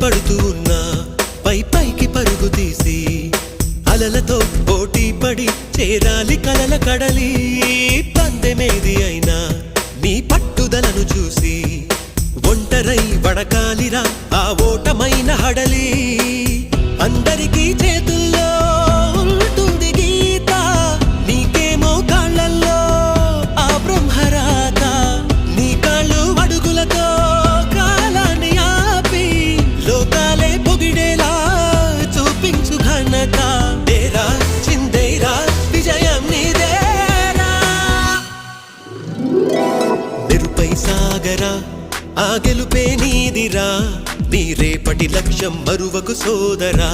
పడుతూ ఉన్నా పైకి పరుగు తీసి అలలతో పోటీ పడి చేరాలి కలల కడలి. పందెమేది అయినా నీ పట్టుదలను చూసి ఒంటరై వడకాలిరా ఆ ఓటమైన హడలి. అందరికీ చేతుల్లో ఉంటుంది గీత, నీకేమో కాళ్ళల్లో ఆ బ్రహ్మరాత. నీ కాళ్ళు అడుగులతో కాలాన్ని ఆపి లోకాలే పొగిడేలా చూపించు ఘనత. తేరా చిందేరా విజయం నీదేరా. నిరుపై సాగరా ఆ గెలుపే నీదిరా, నీ రేపటి లక్ష్యం మరువకు సోదరా.